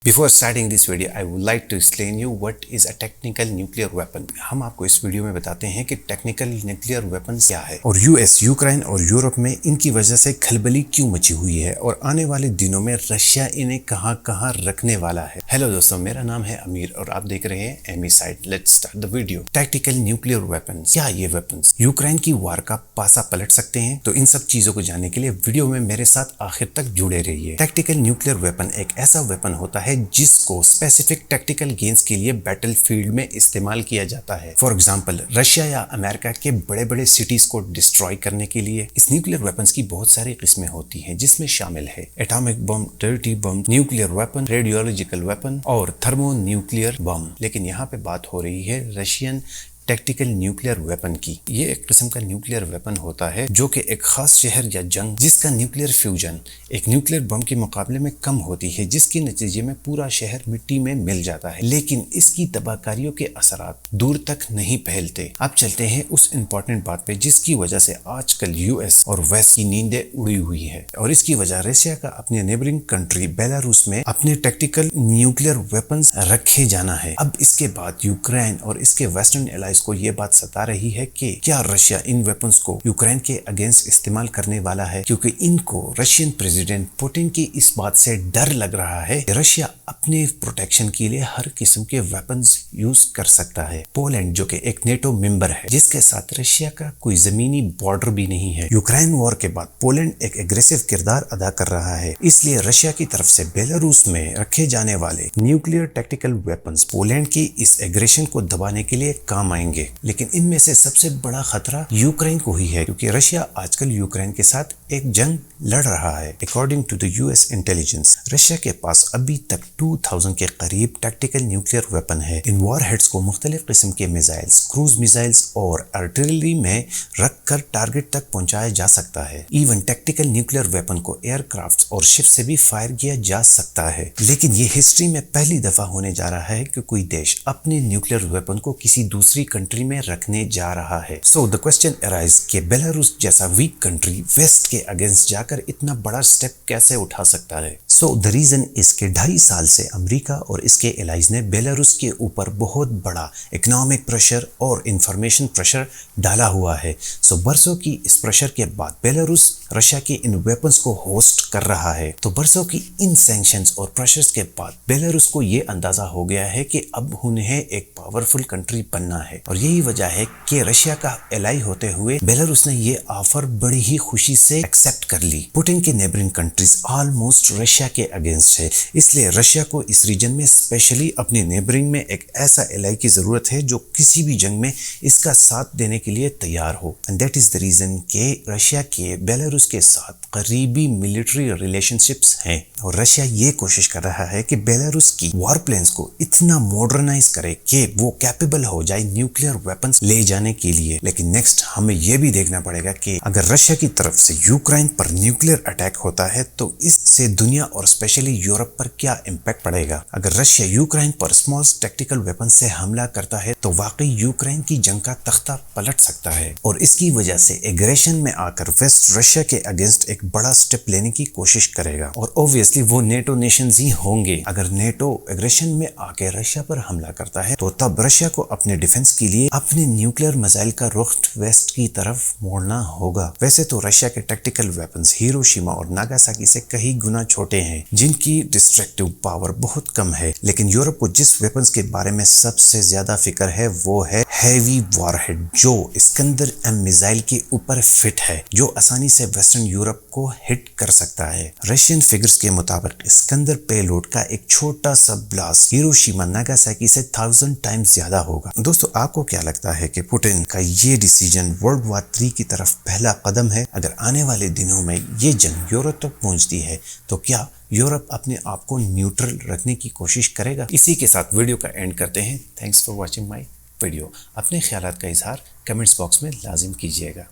Before starting this video, I would like to explain you what is a technical nuclear weapon. ہم آپ کو اس video میں بتاتے ہیں کہ ٹیکنیکل نیوکلیئر ویپنز کیا ہے اور یوکرین اور یورپ میں ان کی وجہ سے کھلبلی کیوں مچی ہوئی ہے اور آنے والے دنوں میں رشیا انہیں کہاں کہاں رکھنے والا ہے۔ ہیلو دوستوں، میرا نام ہے امیر اور آپ دیکھ رہے ہیں ایمی سائٹ۔ Let's start the video. Tactical nuclear weapons کیا یہ ویپنز یوکرین کی وار کا پاسا پلٹ سکتے ہیں؟ تو ان سب چیزوں کو جاننے کے لیے ویڈیو میں میرے ساتھ آخر تک جڑے رہیے۔ ٹیکٹیکل نیوکلیئر ویپن ایک ایسا ویپن ہوتا ہے جس کو اسپیسیفک ٹیکٹیکل گینز کے لیے بیٹل فیلڈ میں استعمال کیا جاتا ہے۔ فار ایگزامپل، رشیا یا امریکہ کے بڑے بڑے سٹیز کو ڈسٹروائے کرنے کے لیے اس نیوکلیئر ویپنز کی بہت ساری قسمیں ہوتی ہیں، جس میں شامل ہے ایٹامک بم، ڈرٹی بم، نیوکلیئر ویپن، ریڈیولوجیکل ویپن اور تھرمو نیوکلیئر بم۔ لیکن یہاں پہ بات ہو رہی ہے رشین ٹیکٹیکل نیوکلیئر ویپن کی۔ یہ ایک قسم کا نیوکلیئر ویپن ہوتا ہے جو کہ ایک خاص شہر یا جنگ جس کا نیوکلیئر فیوژن ایک نیوکلیئر بم کے مقابلے میں کم ہوتی ہے، جس کے نتیجے میں پورا شہر مٹی میں مل جاتا ہے، لیکن اس کی تباہ کاریوں کے اثرات دور تک نہیں پھیلتے۔ اب چلتے ہیں اس امپورٹنٹ بات پہ جس کی وجہ سے آج کل یو ایس اور ویسٹ کی نیندیں اڑی ہوئی ہے، اور اس کی وجہ رشیا کا اپنے نیبرنگ کنٹری بیلاروس میں اپنے ٹیکٹیکل نیوکلیئر ویپنز رکھے جانا ہے۔ اب اس کے بعد یوکرین اور اس کے ویسٹرن الائز کو یہ بات ستا رہی ہے کہ کیا رشیا ان ویپنز کو یوکرین کے اگینسٹ استعمال کرنے والا ہے، کیونکہ ان کو رشین پریزیڈنٹ پوٹن کی اس بات سے ڈر لگ رہا ہے کہ رشیا اپنے پروٹیکشن کے لیے ہر قسم کے ویپنز یوز کر سکتا ہے۔ پولینڈ جو کہ ایک نیٹو ممبر ہے جس کے ساتھ رشیا کا کوئی زمینی بارڈر بھی نہیں ہے، یوکرین وار کے بعد پولینڈ ایک اگریسو کردار ادا کر رہا ہے، اس لیے رشیا کی طرف سے بیلاروس میں رکھے جانے والے نیوکلیئر ٹیکٹیکل ویپنز پولینڈ کی اس ایگریشن کو دبانے کے لیے کام آئیں گے۔ لیکن ان میں سے سب سے بڑا خطرہ یوکرین کو ہی ہے، کیونکہ رشیا آج کل یوکرین کے ساتھ ایک جنگ لڑ رہا ہے۔ According to the U S intelligence, Russia کے پاس ابھی تک 2000 کے قریب ٹیکٹیکل نیوکلیئر ویپن ہے۔ ان وار ہیڈز کو مختلف قسم کے میزائلز، کروز میزائلز اور آرٹلری میں رکھ کر ٹارگٹ تک پہنچایا جا سکتا ہے۔ ایون ٹیکٹیکل نیوکلیئر ویپن کو ایئر کرافٹ اور شپ سے بھی فائر کیا جا سکتا ہے، لیکن یہ ہسٹری میں پہلی دفعہ ہونے جا رہا ہے کہ کوئی دیش اپنے نیوکلیئر ویپن کو کسی دوسری کنٹری میں رکھنے جا رہا ہے۔ سو the question arises کہ بیلاروس جیسا ویک کنٹری ویسٹ کے اگینسٹ جا کر اتنا بڑا سٹیپ کیسے اٹھا سکتا ہے؟ سو the reason is کہ 2.5 سال سے امریکہ اور اس کے الائز نے بیلاروس کے اوپر بہت بڑا اکنامک پریشر اور انفارمیشن پریشر ڈالا ہوا ہے۔ سو برسوں کی اس پریشر کے بعد بیلاروس رشیا کے ان ویپنز کو ہوسٹ کر رہا ہے۔ تو برسوں کی ان سینکشنز اور پریشرز کے بعد بیلاروس کو یہ اندازہ ہو گیا ہے کہ اب انہیں ایک پاورفل کنٹری بننا ہے، اور یہی وجہ ہے کہ رشیا کا الائی ہوتے ہوئے بیلاروس نے یہ آفر بڑی ہی خوشی سے ایکسپٹ کر لی۔ پوٹن کے نیبرنگ کنٹریز آلموسٹ رشیا کے اگینسٹ ہے، اس لیے رشیا کو اس ریجن میں اسپیشلی اپنے نیبرنگ میں ایک ایسا الائی کی ضرورت ہے جو کسی بھی جنگ میں اس کا ساتھ دینے کے لیے تیار ہو۔ And that is the reason کہ رشیا کے بیلاروس کے ساتھ قریبی ملٹری ریلیشن شپس ہیں، اور رشیا یہ کوشش کر رہا ہے کہ بیلاروس کی وار پلینز کو اتنا ماڈرنائز کرے کہ وہ کیپیبل ہو جائے نیوکلیئر ویپنز لے جانے کے لیے۔ لیکن نیکسٹ ہمیں یہ بھی دیکھنا پڑے گا کہ اگر رشیا کی طرف سے یوکرین پر نیوکلیئر اٹیک ہوتا ہے تو اس سے دنیا اور اسپیشلی یورپ پر کیا امپیکٹ پڑے گا۔ اگر رشیا یوکرین پر اسمال ٹیکٹیکل ویپن سے حملہ کرتا ہے تو واقعی یوکرین کی جنگ کا تختہ پلٹ سکتا ہے، اور اس کی وجہ سے ایگریشن میں آ کر ویسٹ رشیا کے اگینسٹ ایک بڑا سٹیپ لینے کی کوشش کرے گا، اور اوبویسلی وہ نیٹو نیشنز ہی ہوں گے۔ اگر نیٹو ایگریشن میں آ کے رشیا پر حملہ کرتا ہے تو تب رشیا کو اپنے ڈیفنس کے لیے اپنے نیوکلیئر میزائل کا رخ ویسٹ کی طرف موڑنا ہوگا۔ ویسے تو رشیا کے ٹیکٹیکل ویپنز ہیروشیما اور ناگاساکی سے کئی گنا چھوٹے ہیں، جن کی ڈسٹرکٹیو پاور بہت کم ہے، لیکن یورپ کو جس ویپنز کے بارے میں سب سے زیادہ فکر ہے وہ ہے ہیوی وار ہیڈ، جو اسکندر ایم میزائل کے اوپر فٹ ہے، جو آسانی سے ویسٹرن یورپ کو ہٹ کر سکتا ہے۔ رشین فگرز کے مطابق اسکندر پے لوڈ کا ایک چھوٹا سا بلاسٹ ہیروشیما ناگاساکی سے 1000 ٹائمز زیادہ ہوگا۔ دوستو، آپ کو کیا لگتا ہے کہ پوٹن کا یہ ڈیسیجن ورلڈ وار 3 کی طرف پہلا قدم ہے؟ اگر آنے والے دنوں میں یہ جنگ یورپ تک پہنچتی ہے تو کیا یورپ اپنے آپ کو نیوٹرل رکھنے کی کوشش کرے گا؟ اسی کے ساتھ ویڈیو کا اینڈ کرتے ہیں۔ Thanks for watching my video. اپنے خیالات کا اظہار کمنٹس باکس میں لازم کیجیے گا۔